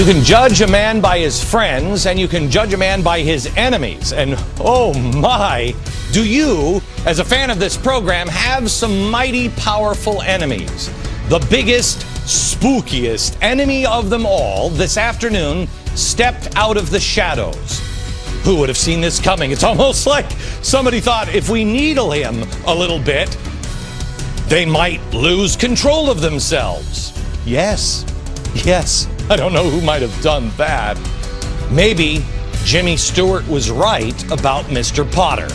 You can judge a man by his friends, and you can judge a man by his enemies. And oh my, do you, as a fan of this program, have some mighty powerful enemies? The biggest, spookiest enemy of them all this afternoon stepped out of the shadows. Who would have seen this coming? It's almost like somebody thought if we needle him a little bit, they might lose control of themselves. Yes. I don't know who might have done that. Maybe Jimmy Stewart was right about Mr. Potter.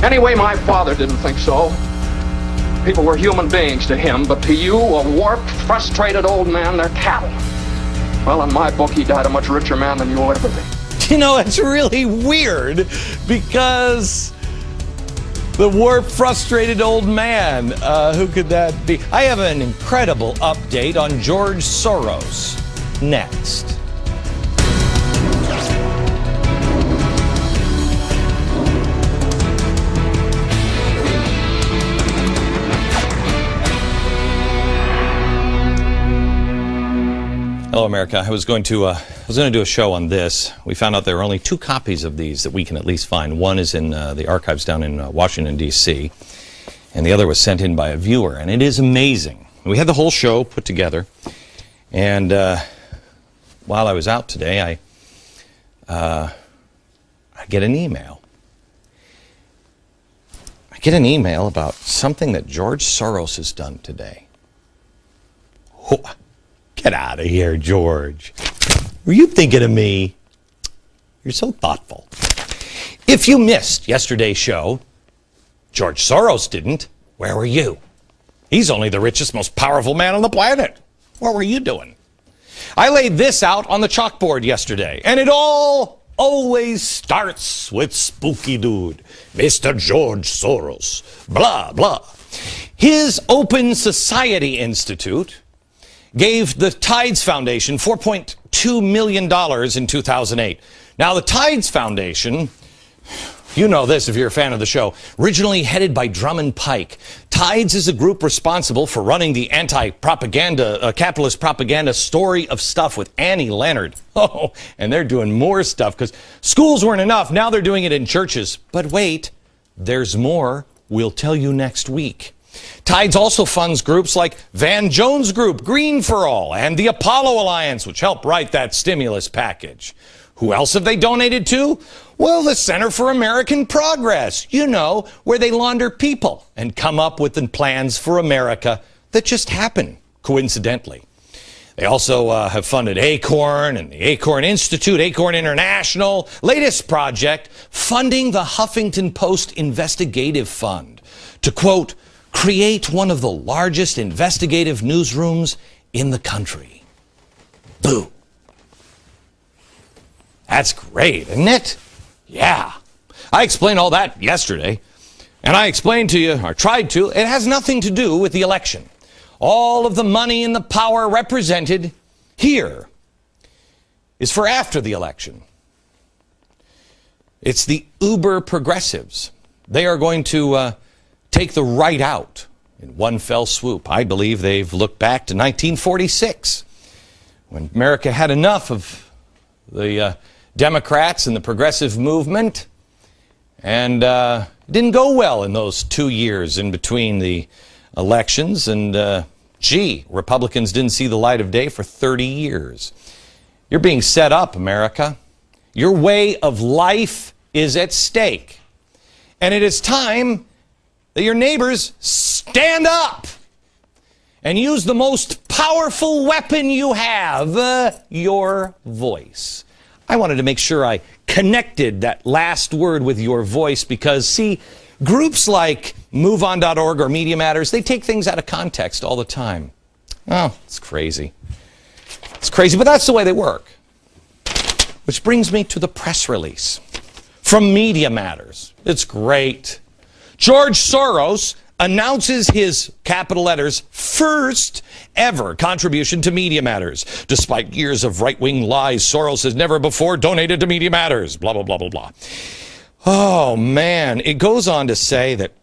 Anyway, my father didn't think so. People were human beings to him, but to you, a warped, frustrated old man, they're cattle. Well, in my book, he died a much richer man than you'll ever be. You know, it's really weird because the warped, frustrated old man, who could that be? I have an incredible update on George Soros next. Hello, America. I was going to do a show on this. We found out there are only 2 copies of these that we can at least find. One is in the archives down in Washington, D.C., and the other was sent in by a viewer, and it is amazing. We had the whole show put together, and while I was out today, I get an email. I get an email about something that George Soros has done today. Get out of here, George. Were you thinking of me? You're so thoughtful. If you missed yesterday's show, George Soros didn't. Where were you? He's only the richest, most powerful man on the planet. What were you doing? I laid this out on the chalkboard yesterday, and it all always starts with spooky dude, Mr. George Soros, blah, blah. His Open Society Institute gave the Tides Foundation $4.2 million in 2008. Now, the Tides Foundation, you know this if you're a fan of the show, originally headed by Drummond Pike. Tides is a group responsible for running the anti-propaganda, capitalist propaganda Story of Stuff with Annie Leonard. Oh, and they're doing more stuff because schools weren't enough. Now they're doing it in churches. But wait, there's more. We'll tell you next week. Tides also funds groups like Van Jones Group, Green for All, and the Apollo Alliance, which helped write that stimulus package. Who else have they donated to? Well, the Center for American Progress, you know, where they launder people and come up with the plans for America that just happen, coincidentally. They also have funded ACORN and the ACORN Institute, ACORN International, latest project, funding the Huffington Post Investigative Fund to, quote, create one of the largest investigative newsrooms in the country. Boo. That's great, isn't it? Yeah. I explained all that yesterday. And I explained to you, or tried to, it has nothing to do with the election. All of the money and the power represented here is for after the election. It's the uber progressives. They are going to take the right out in one fell swoop. I believe they've looked back to 1946, when America had enough of the Democrats and the progressive movement, and it didn't go well in those 2 years in between the elections, and Republicans didn't see the light of day for 30 years. You're being set up, America. Your way of life is at stake, and it is time that your neighbors stand up and use the most powerful weapon you have, your voice. I wanted to make sure I connected that last word with your voice because, see, groups like MoveOn.org or Media Matters, they take things out of context all the time. Oh, it's crazy. It's crazy, but that's the way they work. Which brings me to the press release from Media Matters. It's great. George Soros announces his, capital letters, first ever contribution to Media Matters. Despite years of right-wing lies, Soros has never before donated to Media Matters. Blah, blah, blah, blah, blah. Oh, man. It goes on to say that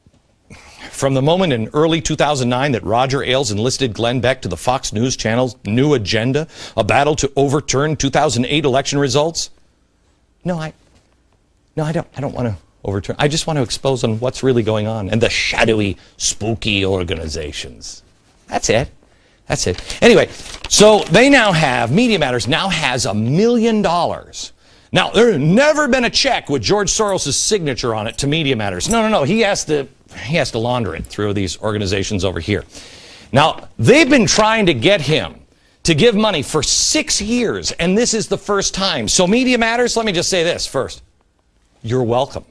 from the moment in early 2009 that Roger Ailes enlisted Glenn Beck to the Fox News Channel's New Agenda, a battle to overturn 2008 election results? No, I don't want to overturn. I just want to expose on what's really going on and the shadowy, spooky organizations. That's it. That's it. Anyway, so they now have, Media Matters now has $1 million. Now, there has never been a check with George Soros' signature on it to Media Matters. No. He has to launder it through these organizations over here. Now, they've been trying to get him to give money for 6 years, and this is the first time. So Media Matters, let me just say this first. You're welcome.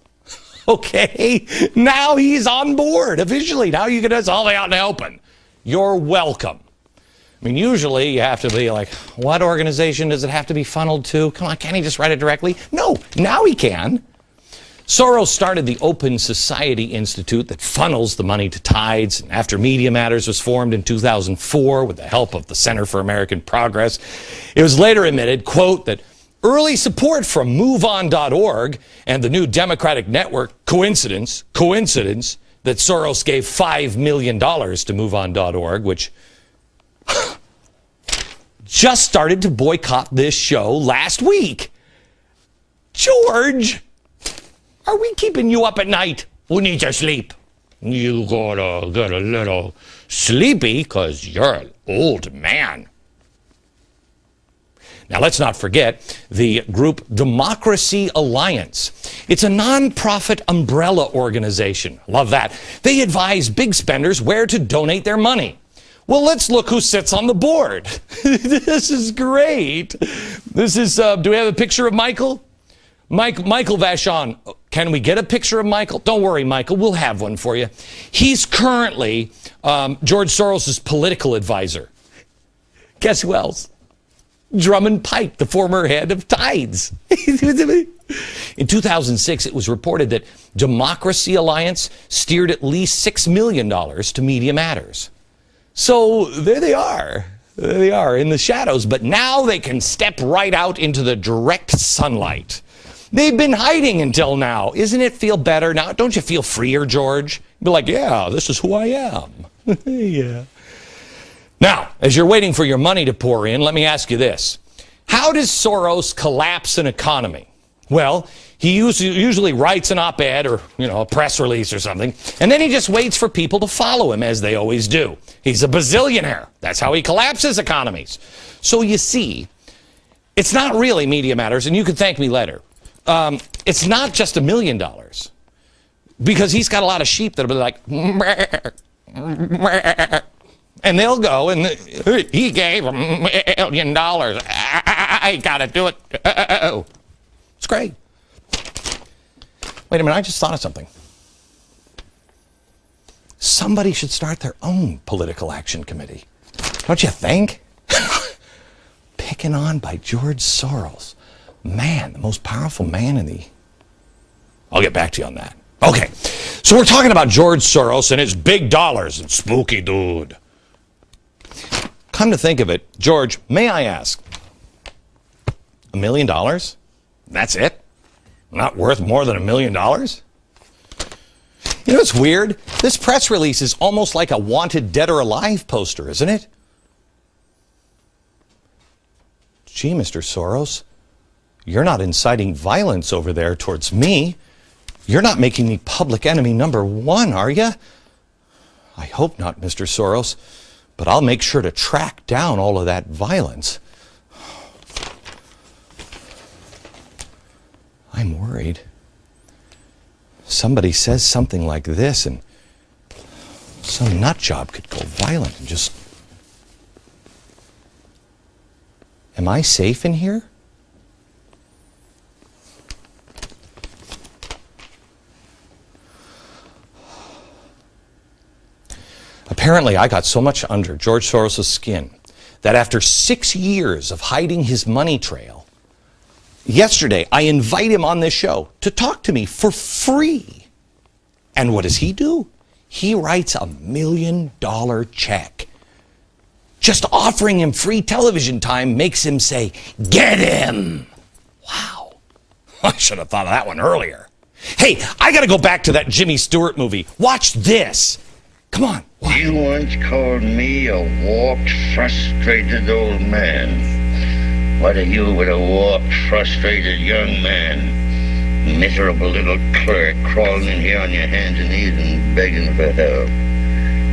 Okay? Now he's on board officially. Now you can just all out in the open. You're welcome. I mean, usually you have to be like, what organization does it have to be funneled to? Come on, can't he just write it directly? No, now he can. Soros started the Open Society Institute that funnels the money to Tides. And after Media Matters was formed in 2004 with the help of the Center for American Progress, it was later admitted, quote, that early support from MoveOn.org and the New Democratic Network, coincidence, that Soros gave $5 million to MoveOn.org, which just started to boycott this show last week. George, are we keeping you up at night? We need to sleep. You gotta get a little sleepy because you're an old man. Now, let's not forget the group Democracy Alliance. It's a nonprofit umbrella organization. Love that. They advise big spenders where to donate their money. Well, let's look who sits on the board. This is great. This is, do we have a picture of Michael? Michael Vachon. Can we get a picture of Michael? Don't worry, Michael. We'll have one for you. He's currently George Soros' political advisor. Guess who else? Drummond Pike, the former head of Tides. In 2006, it was reported that Democracy Alliance steered at least $6 million to Media Matters. So there they are. There they are in the shadows. But now they can step right out into the direct sunlight. They've been hiding until now. Isn't it feel better now? Don't you feel freer, George? Be like, yeah, this is who I am. Yeah. Now, as you're waiting for your money to pour in, let me ask you this. How does Soros collapse an economy? Well, he usually writes an op-ed or, a press release or something, and then he just waits for people to follow him, as they always do. He's a bazillionaire. That's how he collapses economies. So you see, it's not really Media Matters, and you can thank me later. It's not just $1 million, because he's got a lot of sheep that'll be like, and they'll go, and he gave $1 million. I gotta do it. It's great. Wait a minute, I just thought of something. Somebody should start their own political action committee. Don't you think? Picking on by George Soros. Man, the most powerful man in the... I'll get back to you on that. Okay, so we're talking about George Soros and his big dollars and spooky dude. Come to think of it, George, may I ask, $1 million? That's it? Not worth more than $1 million? You know what's weird? This press release is almost like a wanted dead or alive poster, isn't it? Gee, Mr. Soros, you're not inciting violence over there towards me. You're not making me public enemy number one, are you? I hope not, Mr. Soros, but I'll make sure to track down all of that violence. I'm worried. Somebody says something like this and some nut job could go violent and just... Am I safe in here? Apparently, I got so much under George Soros' skin that after 6 years of hiding his money trail, yesterday I invite him on this show to talk to me for free. And what does he do? He writes $1 million check. Just offering him free television time makes him say, "Get him!" Wow. I should have thought of that one earlier. Hey, I got to go back to that Jimmy Stewart movie. Watch this. Come on. What? You once called me a warped, frustrated old man. What are you with a warped, frustrated young man? Miserable little clerk crawling in here on your hands and knees and begging for help.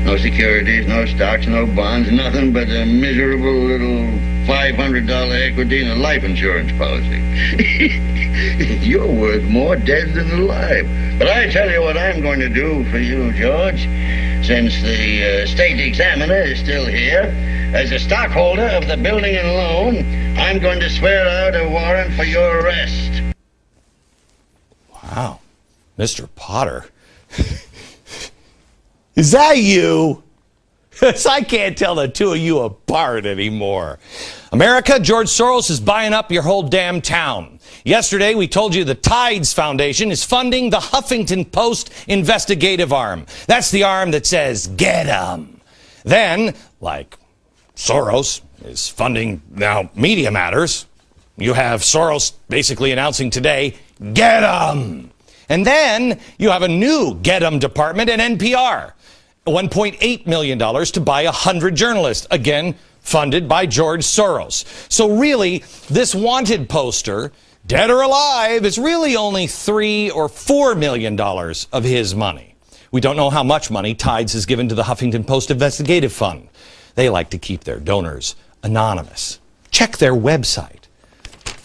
No securities, no stocks, no bonds, nothing but a miserable little $500 equity in a life insurance policy. You're worth more dead than alive. But I tell you what I'm going to do for you, George. Since the state examiner is still here, as a stockholder of the building and loan, I'm going to swear out a warrant for your arrest. Wow. Mr. Potter. Is that you? I can't tell the two of you apart anymore. America, George Soros is buying up your whole damn town. Yesterday, we told you the Tides Foundation is funding the Huffington Post investigative arm. That's the arm that says, get 'em. Then, like Soros is funding now Media Matters, you have Soros basically announcing today, get 'em. And then you have a new get 'em department at NPR. $1.8 million to buy 100 journalists, again, funded by George Soros. So really, this wanted poster, dead or alive, is really only $3 or $4 million of his money. We don't know how much money Tides has given to the Huffington Post Investigative Fund. They like to keep their donors anonymous. Check their website.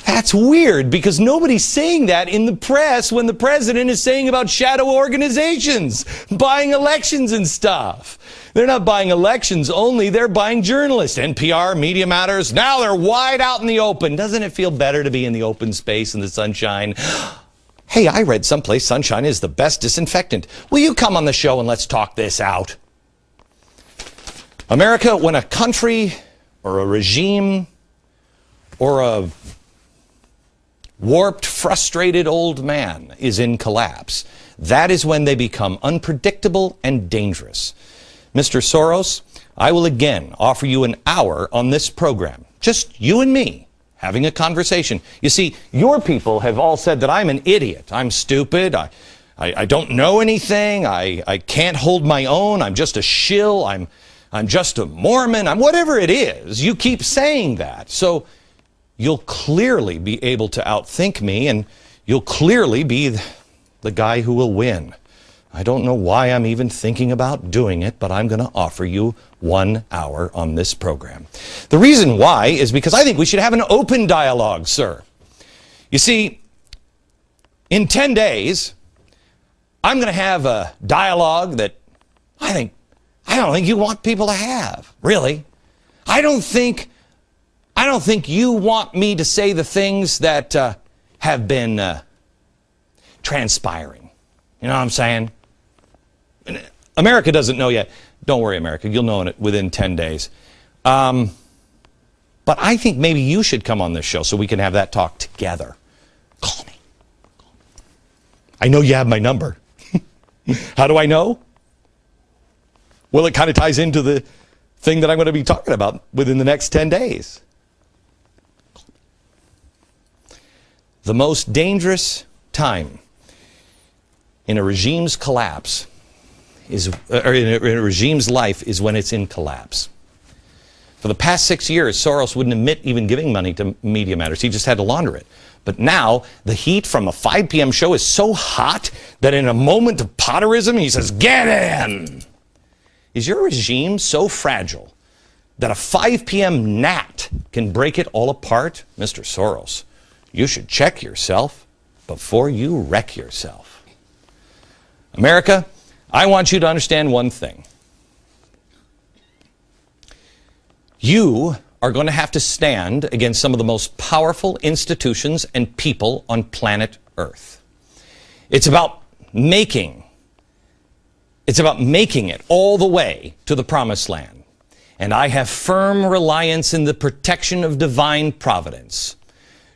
That's weird because nobody's saying that in the press when the president is saying about shadow organizations, buying elections and stuff. They're not buying elections only, they're buying journalists. NPR, Media Matters, now they're wide out in the open. Doesn't it feel better to be in the open space in the sunshine? Hey, I read someplace sunshine is the best disinfectant. Will you come on the show and let's talk this out? America, when a country or a regime or a warped, frustrated old man is in collapse, that is when they become unpredictable and dangerous. Mr. Soros, I will again offer you an hour on this program. Just you and me having a conversation. You see, your people have all said that I'm an idiot. I'm stupid. I don't know anything. I can't hold my own. I'm just a shill. I'm just a Mormon. I'm whatever it is. You keep saying that. So you'll clearly be able to outthink me, and you'll clearly be the guy who will win. I don't know why I'm even thinking about doing it, but I'm going to offer you 1 hour on this program. The reason why is because I think we should have an open dialogue, sir. You see, in 10 days, I'm going to have a dialogue that I don't think you want people to have, really. I don't think you want me to say the things that have been transpiring. You know what I'm saying? America doesn't know yet. Don't worry, America. You'll know it within 10 days. But I think maybe you should come on this show so we can have that talk together. Call me. I know you have my number. How do I know? Well, it kind of ties into the thing that I'm going to be talking about within the next 10 days. The most dangerous time in a regime's collapse or in a regime's life is when it's in collapse. For the past 6 years, Soros wouldn't admit even giving money to Media Matters. He just had to launder it. But now, the heat from a 5 p.m. show is so hot that in a moment of Potterism, he says, get in! Is your regime so fragile that a 5 p.m. gnat can break it all apart? Mr. Soros, you should check yourself before you wreck yourself. America, I want you to understand one thing. You are going to have to stand against some of the most powerful institutions and people on planet Earth. It's about making it all the way to the promised land. And I have firm reliance in the protection of divine providence.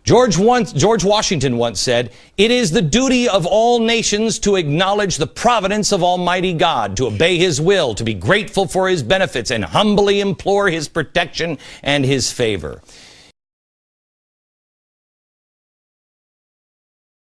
George Washington once said, "It is the duty of all nations to acknowledge the providence of Almighty God, to obey His will, to be grateful for His benefits, and humbly implore His protection and His favor."